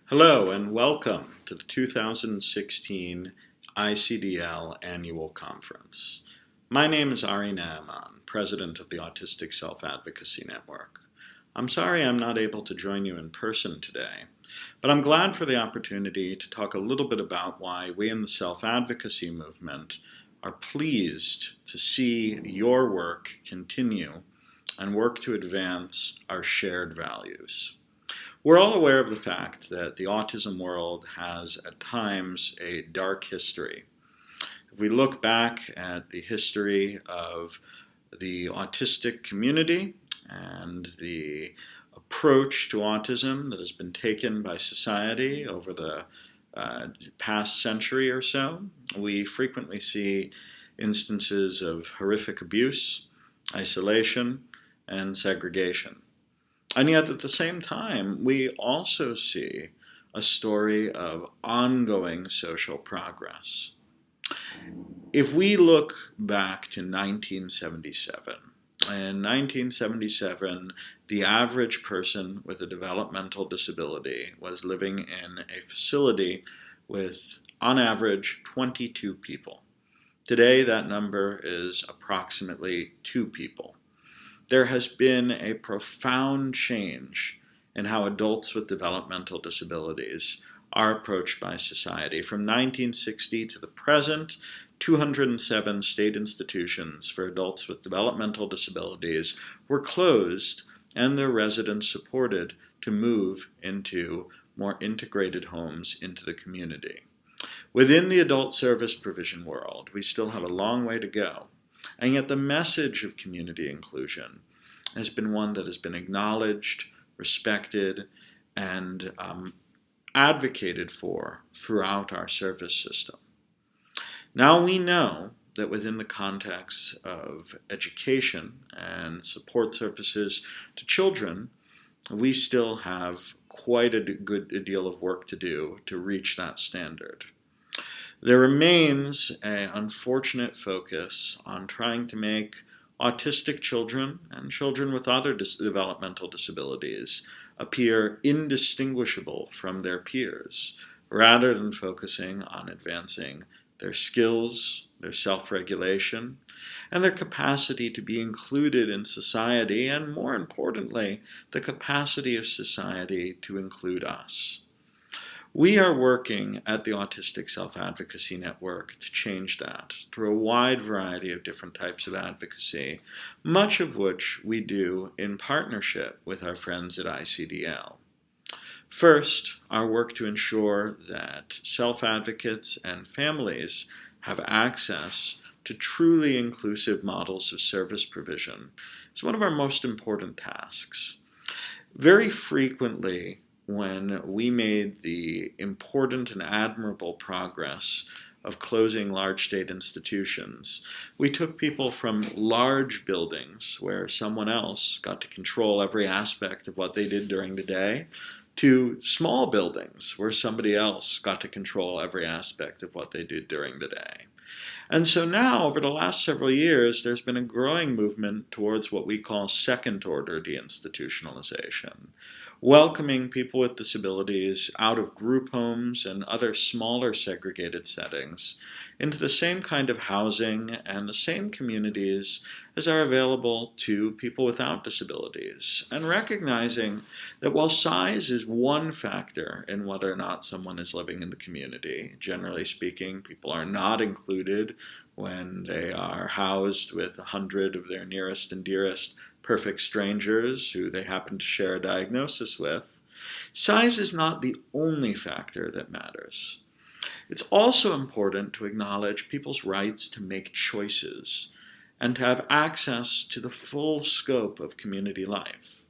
Hello and welcome to the 2016 ICDL Annual Conference. My name is Ari Naaman, President of the Autistic Self Advocacy Network. I'm sorry I'm not able to join you in person today, but I'm glad for the opportunity to talk a little bit about why we in the self-advocacy movement are pleased to see your work continue and work to advance our shared values. We're all aware of the fact that the autism world has at times a dark history. If we look back at the history of the autistic community and the approach to autism that has been taken by society over the past century or so, we frequently see instances of horrific abuse, isolation, and segregation. And yet at the same time, we also see a story of ongoing social progress. If we look back to 1977, in 1977, the average person with a developmental disability was living in a facility with, on average, 22 people. Today, that number is approximately 2 people. There has been a profound change in how adults with developmental disabilities are approached by society. From 1960 to the present, 207 state institutions for adults with developmental disabilities were closed and their residents supported to move into more integrated homes into the community. Within the adult service provision world, we still have a long way to go. And yet the message of community inclusion has been one that has been acknowledged, respected, and advocated for throughout our service system. Now we know that within the context of education and support services to children, we still have quite a deal of work to do to reach that standard. There remains an unfortunate focus on trying to make autistic children and children with other developmental disabilities appear indistinguishable from their peers, rather than focusing on advancing their skills, their self-regulation, and their capacity to be included in society, and more importantly, the capacity of society to include us. We are working at the Autistic Self Advocacy Network to change that through a wide variety of different types of advocacy, much of which we do in partnership with our friends at ICDL. First, our work to ensure that self-advocates and families have access to truly inclusive models of service provision is one of our most important tasks. Very frequently, when we made the important and admirable progress of closing large state institutions, we took people from large buildings where someone else got to control every aspect of what they did during the day to small buildings where somebody else got to control every aspect of what they did during the day. And so now, over the last several years, there's been a growing movement towards what we call second-order deinstitutionalization, welcoming people with disabilities out of group homes and other smaller segregated settings into the same kind of housing and the same communities as are available to people without disabilities, and recognizing that while size is one factor in whether or not someone is living in the community, generally speaking, people are not included when they are housed with 100 of their nearest and dearest perfect strangers who they happen to share a diagnosis with, size is not the only factor that matters. It's also important to acknowledge people's rights to make choices and to have access to the full scope of community life.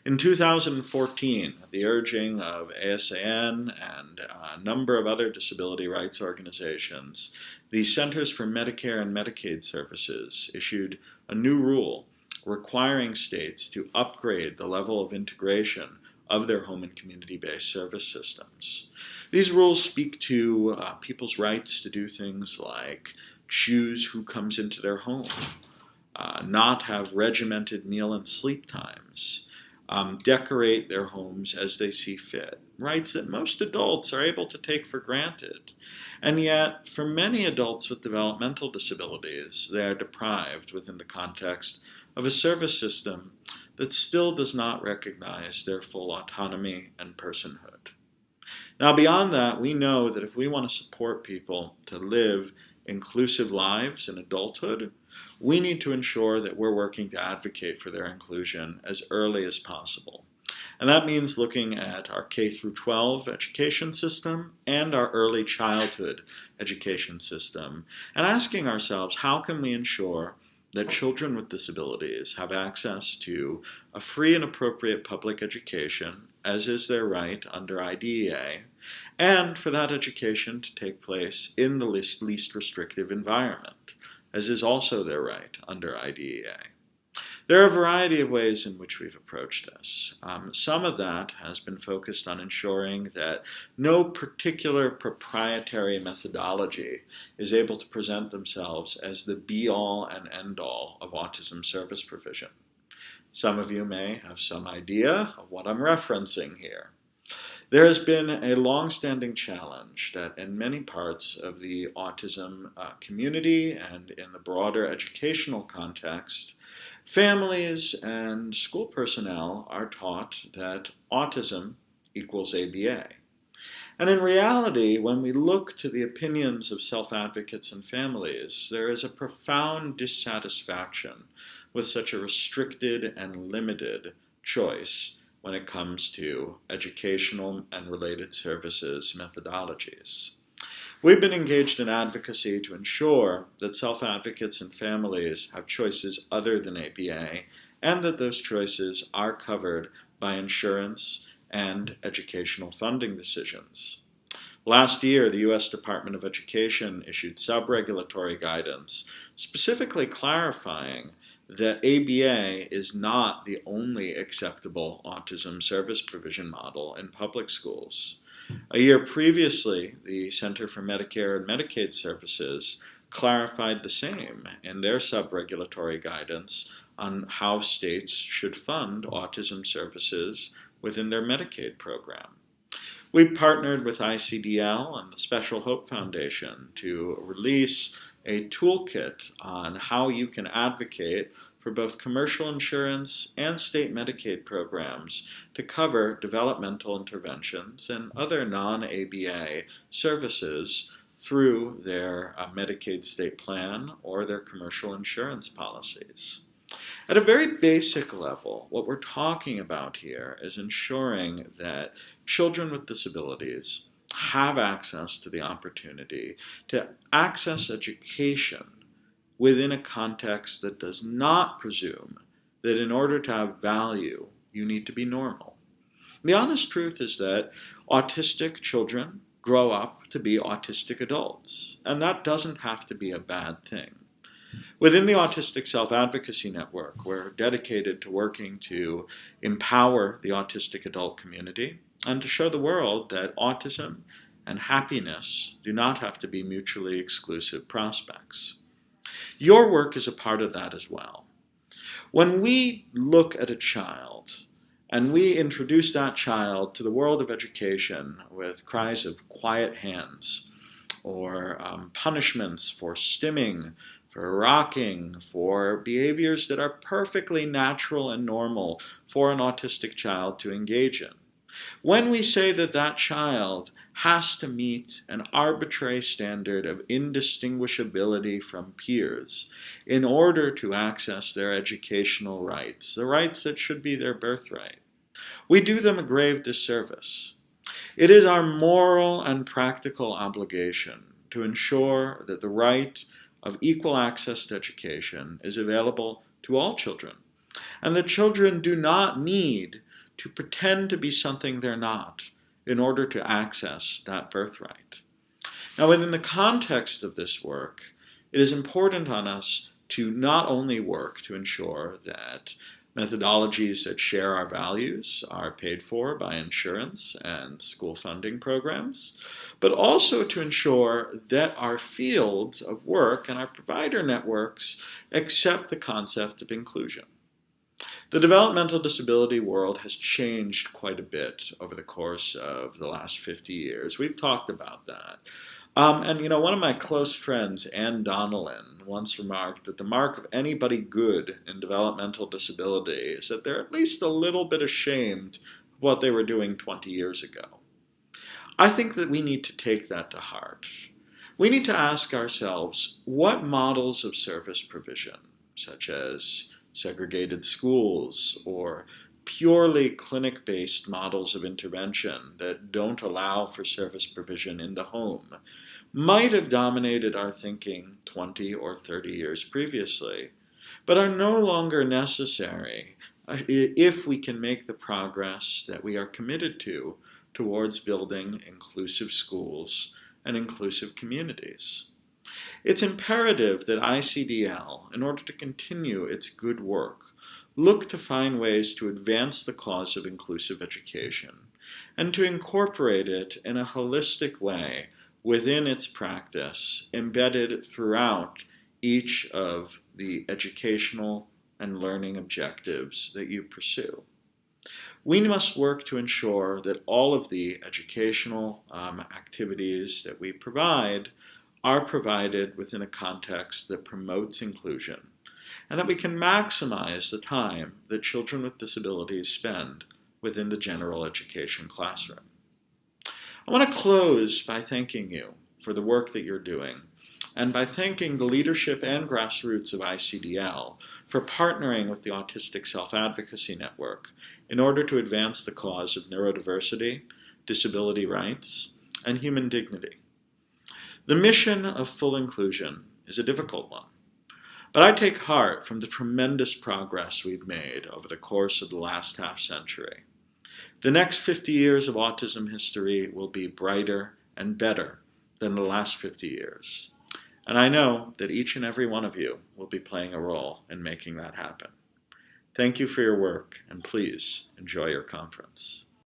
In 2014, at the urging of ASAN and a number of other disability rights organizations, the Centers for Medicare and Medicaid Services issued a new rule requiring states to upgrade the level of integration of their home and community-based service systems. These rules speak to people's rights to do things like choose who comes into their home, not have regimented meal and sleep times, decorate their homes as they see fit, rights that most adults are able to take for granted. And yet, for many adults with developmental disabilities, they are deprived within the context of a service system that still does not recognize their full autonomy and personhood. Now, beyond that, we know that if we want to support people to live inclusive lives in adulthood, we need to ensure that we're working to advocate for their inclusion as early as possible. And that means looking at our K through 12 education system and our early childhood education system and asking ourselves, how can we ensure that children with disabilities have access to a free and appropriate public education, as is their right under IDEA, and for that education to take place in the least restrictive environment, as is also their right under IDEA. There are a variety of ways in which we've approached this. Some of that has been focused on ensuring that no particular proprietary methodology is able to present themselves as the be-all and end-all of autism service provision. Some of you may have some idea of what I'm referencing here. There has been a long-standing challenge that in many parts of the autism community and in the broader educational context, families and school personnel are taught that autism equals ABA. And in reality, when we look to the opinions of self-advocates and families, there is a profound dissatisfaction with such a restricted and limited choice when it comes to educational and related services methodologies. We've been engaged in advocacy to ensure that self-advocates and families have choices other than ABA and that those choices are covered by insurance and educational funding decisions. Last year, the U.S. Department of Education issued sub-regulatory guidance specifically clarifying that ABA is not the only acceptable autism service provision model in public schools. A year previously, the Center for Medicare and Medicaid Services clarified the same in their sub-regulatory guidance on how states should fund autism services within their Medicaid program. We've partnered with ICDL and the Special Hope Foundation to release a toolkit on how you can advocate for both commercial insurance and state Medicaid programs to cover developmental interventions and other non-ABA services through their Medicaid state plan or their commercial insurance policies. At a very basic level, what we're talking about here is ensuring that children with disabilities have access to the opportunity to access education within a context that does not presume that in order to have value, you need to be normal. The honest truth is that autistic children grow up to be autistic adults, and that doesn't have to be a bad thing. Within the Autistic Self Advocacy Network, we're dedicated to working to empower the autistic adult community and to show the world that autism and happiness do not have to be mutually exclusive prospects. Your work is a part of that as well. When we look at a child and we introduce that child to the world of education with cries of quiet hands or punishments for stimming, for rocking, for behaviors that are perfectly natural and normal for an autistic child to engage in. When we say that that child has to meet an arbitrary standard of indistinguishability from peers in order to access their educational rights, the rights that should be their birthright, we do them a grave disservice. It is our moral and practical obligation to ensure that the right of equal access to education is available to all children, and that children do not need to pretend to be something they're not in order to access that birthright. Now, within the context of this work, it is important on us to not only work to ensure that methodologies that share our values are paid for by insurance and school funding programs, but also to ensure that our fields of work and our provider networks accept the concept of inclusion. The developmental disability world has changed quite a bit over the course of the last 50 years. We've talked about that. One of my close friends, Ann Donnellan, once remarked that the mark of anybody good in developmental disability is that they're at least a little bit ashamed of what they were doing 20 years ago. I think that we need to take that to heart. We need to ask ourselves what models of service provision, such as segregated schools or purely clinic-based models of intervention that don't allow for service provision in the home, might have dominated our thinking 20 or 30 years previously, but are no longer necessary if we can make the progress that we are committed to towards building inclusive schools and inclusive communities. It's imperative that ICDL, in order to continue its good work, look to find ways to advance the cause of inclusive education and to incorporate it in a holistic way within its practice, embedded throughout each of the educational and learning objectives that you pursue. We must work to ensure that all of the educational activities that we provide are provided within a context that promotes inclusion, and that we can maximize the time that children with disabilities spend within the general education classroom. I want to close by thanking you for the work that you're doing, and by thanking the leadership and grassroots of ICDL for partnering with the Autistic Self Advocacy Network in order to advance the cause of neurodiversity, disability rights, and human dignity. The mission of full inclusion is a difficult one, but I take heart from the tremendous progress we've made over the course of the last half-century. The next 50 years of autism history will be brighter and better than the last 50 years. And I know that each and every one of you will be playing a role in making that happen. Thank you for your work, and please enjoy your conference.